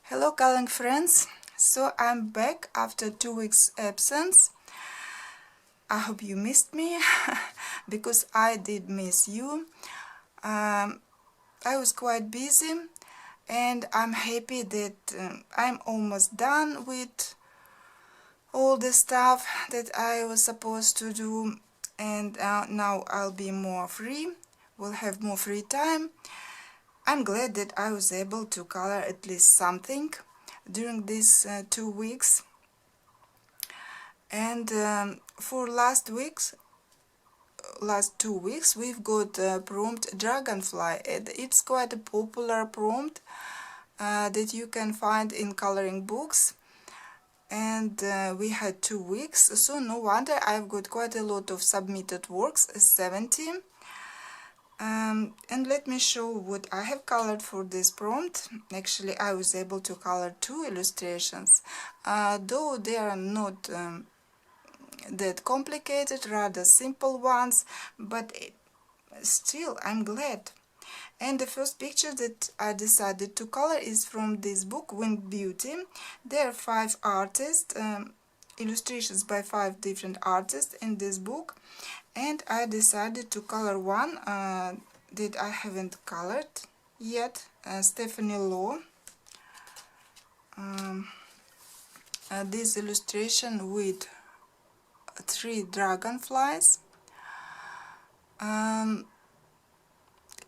Hello coloring friends, so I'm back after 2 weeks absence. I hope you missed me because I did miss you. I was quite busy and I'm happy that I'm almost done with all the stuff that I was supposed to do, and now I'll be more free, will have more free time. I'm glad that I was able to color at least something during these 2 weeks. And for last 2 weeks we've got prompt Dragonfly, and it's quite a popular prompt that you can find in coloring books. And we had 2 weeks, so no wonder I've got quite a lot of submitted works, 70. And let me show what I have colored for this prompt. Actually, I was able to color 2 illustrations, though they are not that complicated, rather simple ones, but still I'm glad. And the first picture that I decided to color is from this book, Wind Beauty. There are 5 artists, illustrations by 5 different artists in this book, and I decided to color one that I haven't colored yet, Stephanie Law. This illustration with 3 dragonflies.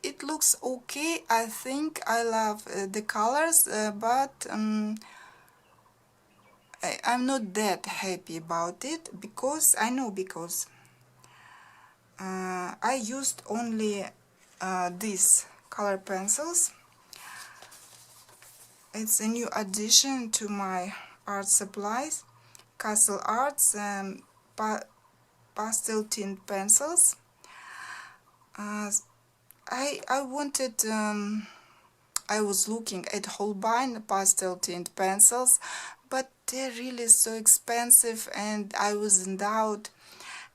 It looks okay. I think I love the colors, but I'm not that happy about it because I used only these color pencils. It's a new addition to my art supplies, Castle Arts pastel tint pencils. I wanted, I was looking at Holbein pastel tint pencils, but they're really so expensive and I was in doubt.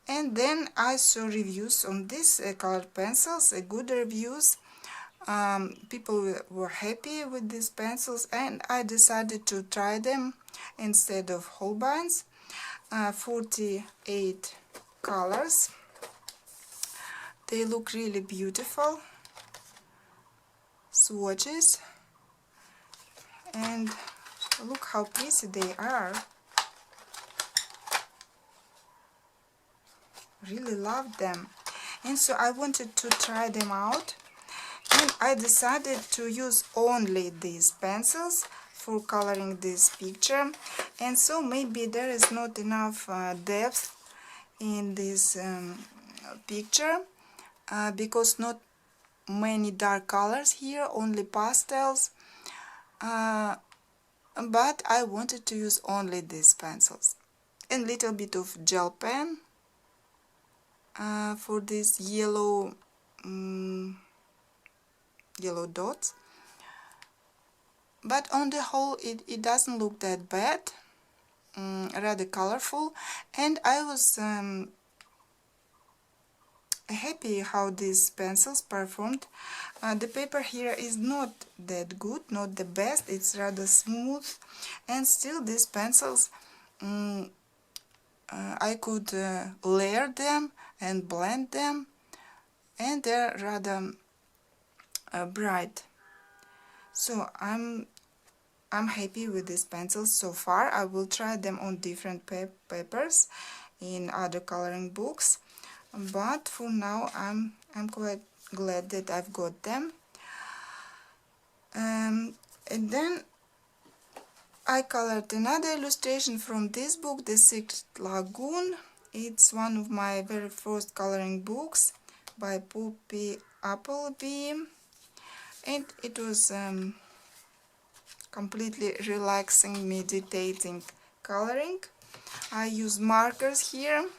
And then I saw reviews on these colored pencils, good reviews. People were happy with these pencils, and I decided to try them instead of Holbein's. 48 colors. They look really beautiful. Swatches, and look how pretty they are. Really love them, and so I wanted to try them out, and I decided to use only these pencils for coloring this picture. And so maybe there is not enough depth in this picture because not many dark colors here, only pastels, but I wanted to use only these pencils and little bit of gel pen for these yellow dots. But on the whole it doesn't look that bad, rather colorful, and I was happy how these pencils performed. The paper here is not that good, not the best, it's rather smooth, and still these pencils I could layer them and blend them, and they're rather bright. So I'm happy with these pencils so far. I will try them on different papers in other coloring books, but for now I'm quite glad that I've got them. And then I colored another illustration from this book, The Secret Lagoon. It's one of my very first coloring books by Poppy Appleby, and it was completely relaxing, meditating coloring. I use markers here,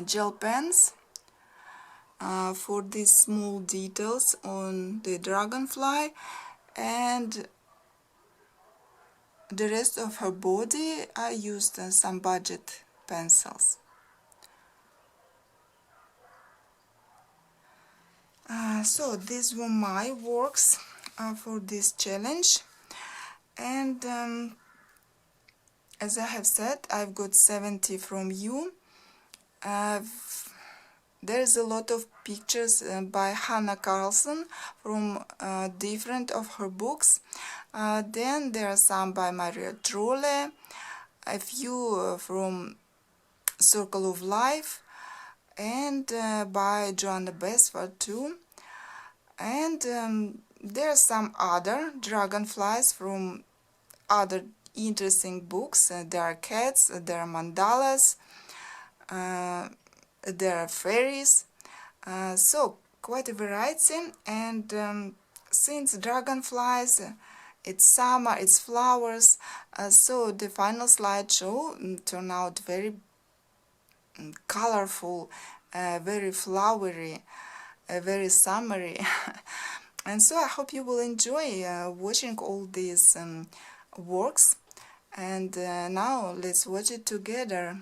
gel pens for these small details on the dragonfly, and the rest of her body I used some budget pencils. So these were my works for this challenge. And as I have said, I've got 70 from you. There's a lot of pictures by Hannah Carlson from different of her books. Then there are some by Maria Trolle, a few from Circle of Life, and by Joanna Besford too. And there are some other dragonflies from other interesting books. There are cats, there are mandalas, there are fairies, so quite a variety. And since dragonflies, it's summer, it's flowers, so the final slideshow turned out very colorful, very flowery, very summery. And so I hope you will enjoy watching all these works. And now let's watch it together.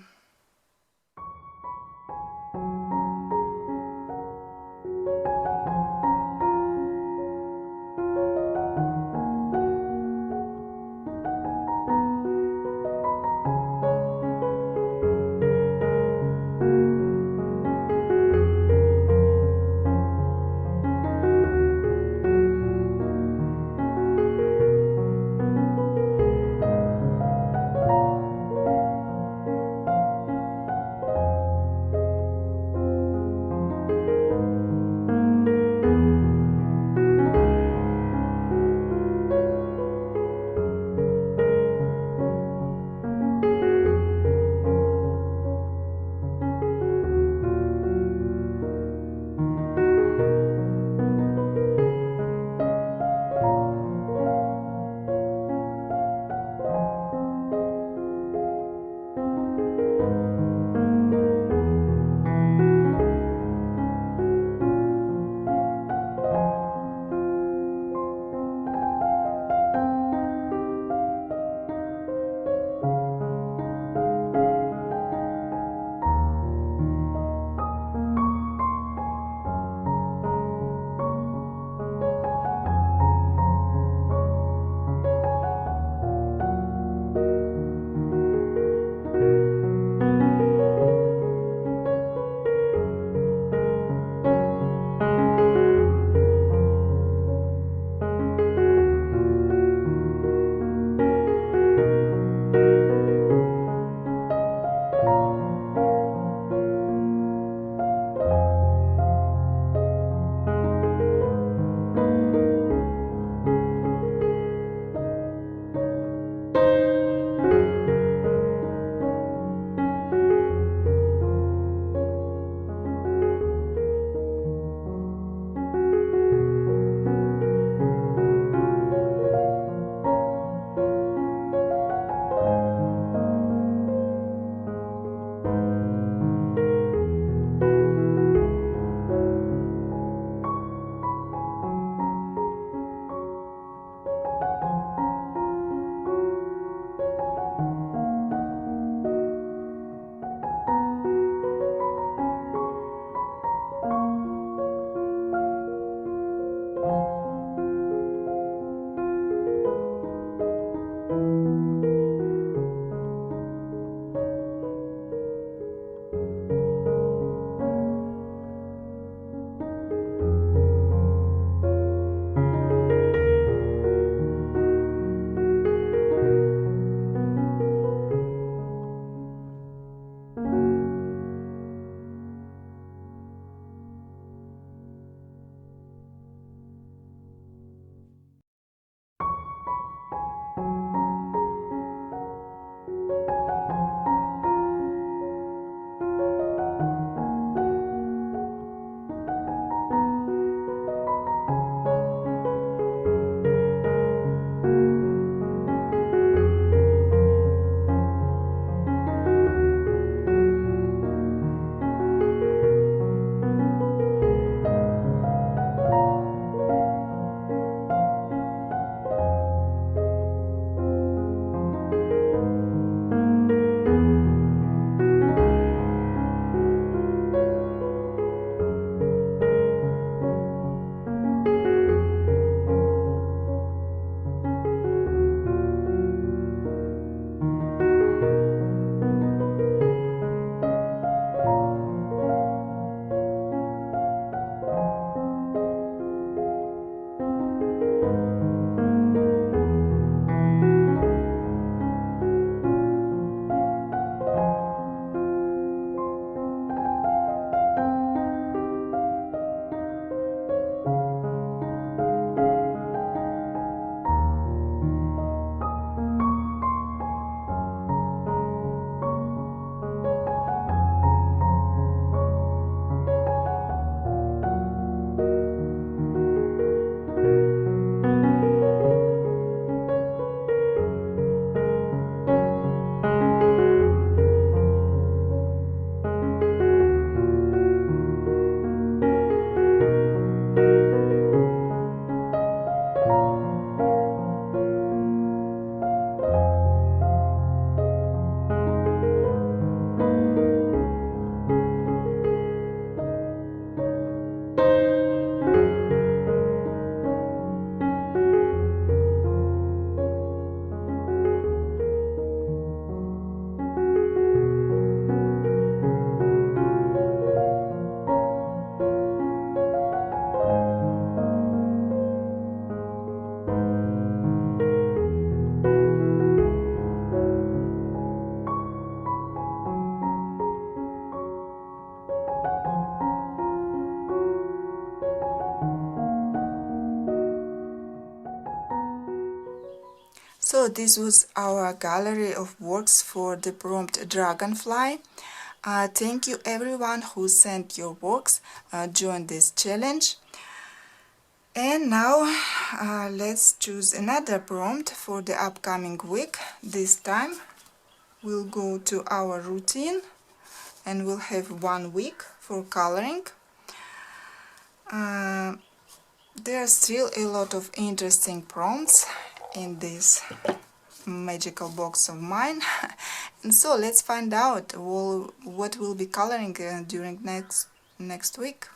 So this was our gallery of works for the prompt Dragonfly. Thank you everyone who sent your works, join this challenge. And now let's choose another prompt for the upcoming week. This time we'll go to our routine and we'll have 1 week for coloring. There are still a lot of interesting prompts in this magical box of mine. And so let's find out what we'll be coloring during next week.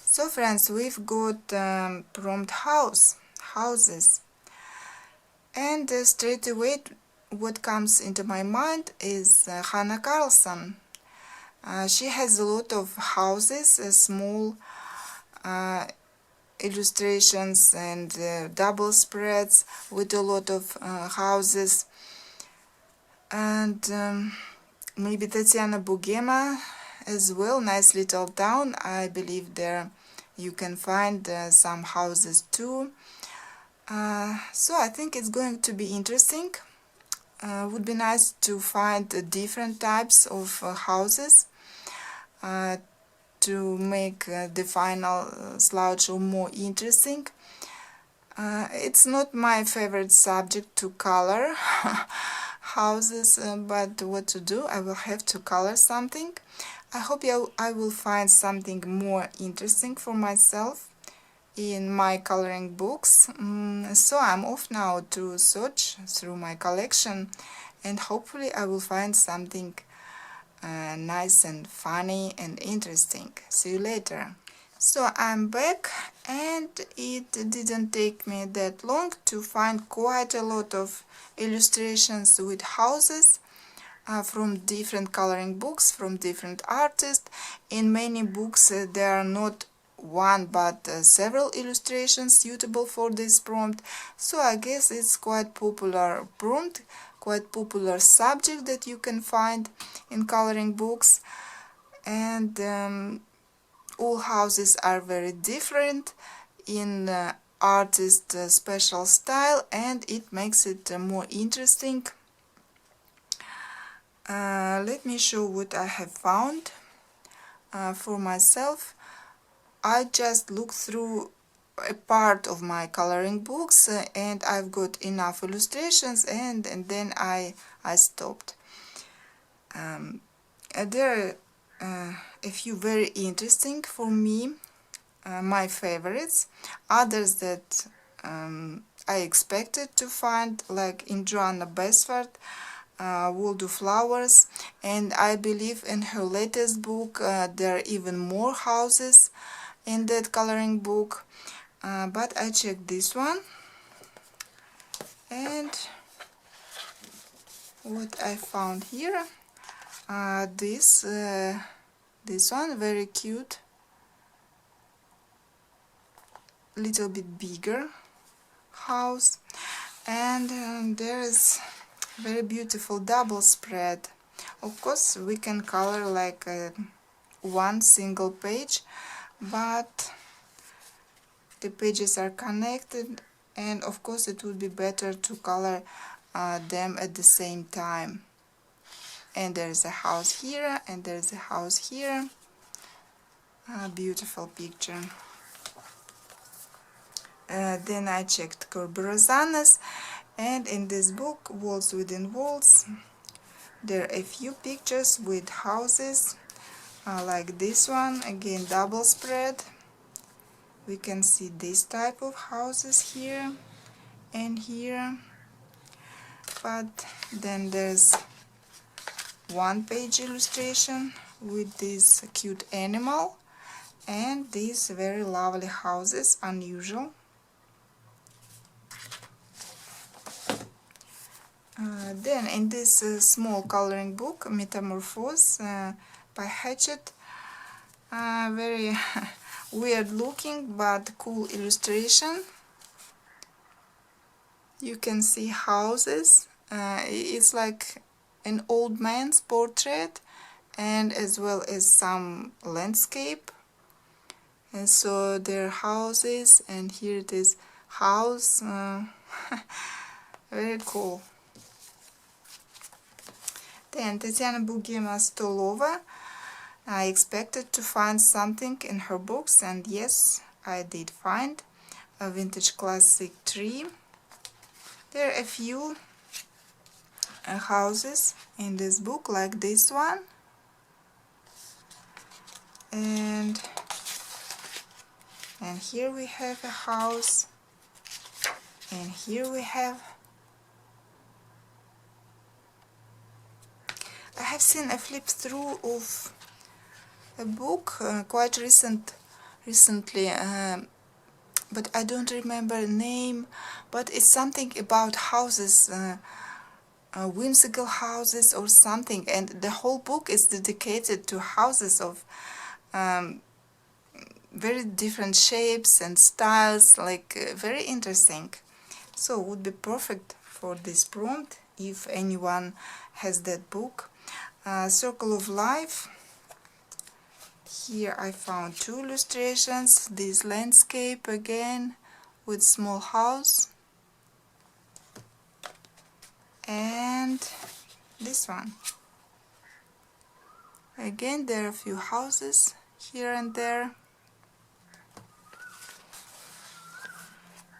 So friends, we've got prompt houses, and straight away what comes into my mind is Hannah Carlson. She has a lot of houses, small illustrations and double spreads with a lot of houses. And maybe Tatiana Bugema as well, nice little town. I believe there you can find some houses too. So I think it's going to be interesting. Would be nice to find different types of houses to make the final slideshow more interesting. It's not my favorite subject to color houses, but what to do, I will have to color something. I hope I will find something more interesting for myself in my coloring books. So I'm off now to search through my collection, and hopefully I will find something nice and funny and interesting. See you later. So I'm back, and it didn't take me that long to find quite a lot of illustrations with houses from different coloring books, from different artists. In many books there are not one but several illustrations suitable for this prompt, so I guess it's quite popular prompt, quite popular subject that you can find in coloring books. And all houses are very different in artist special style, and it makes it more interesting. Let me show what I have found for myself. I just looked through a part of my coloring books and I've got enough illustrations, and then I stopped. There are a few very interesting for me, my favorites, others that I expected to find, like in Joanna Besford, World of Flowers, and I believe in her latest book there are even more houses in that coloring book, but I checked this one, and what I found here, this one, very cute, little bit bigger house, and there is very beautiful double spread. Of course we can color like one single page, but the pages are connected, and of course it would be better to color them at the same time. And there is a house here, and there is a house here. A beautiful picture. Then I checked Corberozana's, and in this book, Walls Within Walls, there are a few pictures with houses, like this one, again double spread. We can see this type of houses here and here, but then there's one page illustration with this cute animal and these very lovely houses, unusual. Then in this small coloring book, Metamorphose by Hachette, very weird looking but cool illustration. You can see houses. It's like an old man's portrait, and as well as some landscape. And so there are houses, and here it is house. Very cool. Then Tatiana Bugima Stolova. I expected to find something in her books, and yes, I did find a vintage classic tree. There are a few houses in this book, like this one, and here we have a house, and here we have. I have seen a flip through of a book quite recently, but I don't remember the name, but it's something about houses, whimsical houses or something, and the whole book is dedicated to houses of very different shapes and styles, like very interesting. So would be perfect for this prompt if anyone has that book. Circle of Life. Here I found two illustrations. This landscape again with small house, and this one. Again, there are a few houses here and there.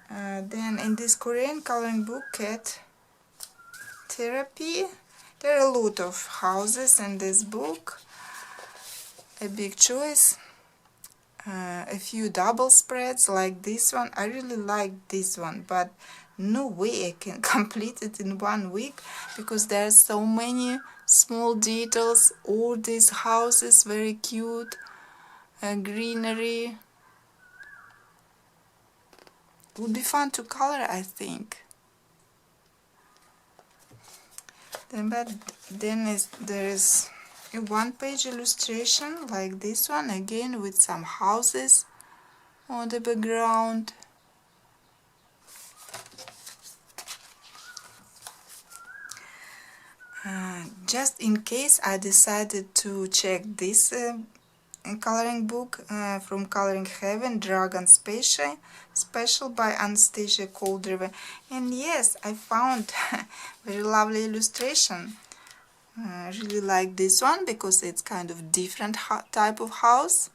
Then in this Korean coloring book, Cat Therapy, there are a lot of houses in this book. A big choice. A few double spreads like this one. I really like this one, but no way I can complete it in 1 week because there are so many small details. All these houses very cute, greenery. Would be fun to color, I think. Then there is a one-page illustration like this one, again with some houses on the background. Just in case, I decided to check this coloring book from Coloring Heaven, Dragon Special by Anastasia Koldreva, and yes, I found very lovely illustration. I really like this one because it's kind of different type of house,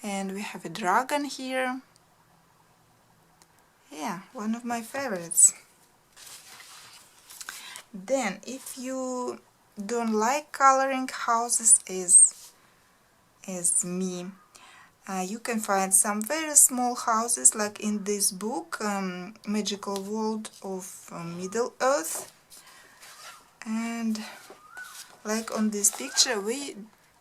and we have a dragon here. Yeah, one of my favorites. Then, if you don't like coloring houses as me, you can find some very small houses like in this book, Magical World of Middle Earth. And like on this picture, we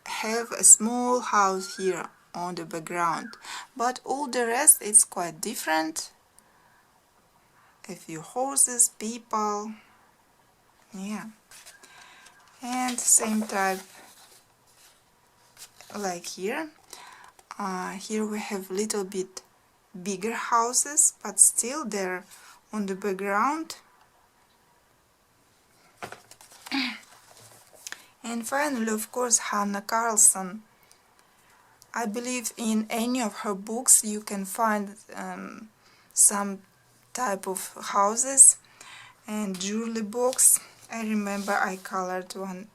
have a small house here on the background, but all the rest is quite different. A few horses, people, yeah, and same type like here. Here we have little bit bigger houses, but still they're on the background. And finally, of course, Hannah Carlson. I believe in any of her books you can find some type of houses and jewelry box. I remember I colored one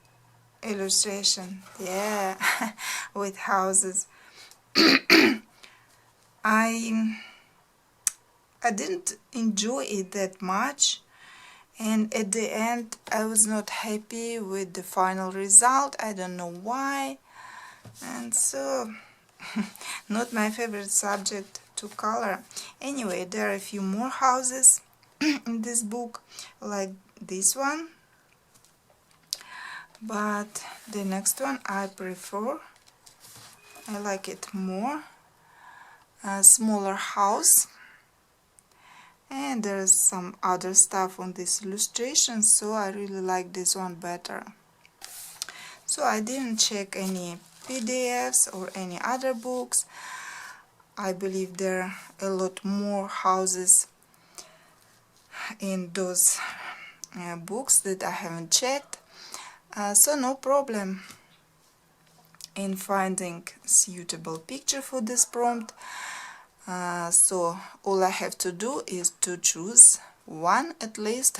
illustration, yeah, with houses. I didn't enjoy it that much, and at the end I was not happy with the final result. I don't know why, and so not my favorite subject to color. Anyway, there are a few more houses in this book, like this one, but the next one I prefer. I like it more. A smaller house, and there's some other stuff on this illustration, so I really like this one better. So I didn't check any PDFs or any other books. I believe there are a lot more houses in those books that I haven't checked, so no problem in finding suitable picture for this prompt. So all I have to do is to choose one at least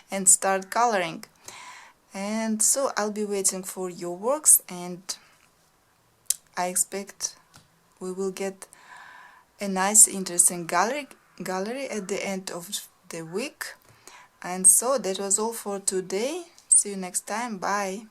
and start coloring. And so I'll be waiting for your works, and I expect we will get a nice interesting gallery at the end of the week. And so that was all for today. See you next time. Bye.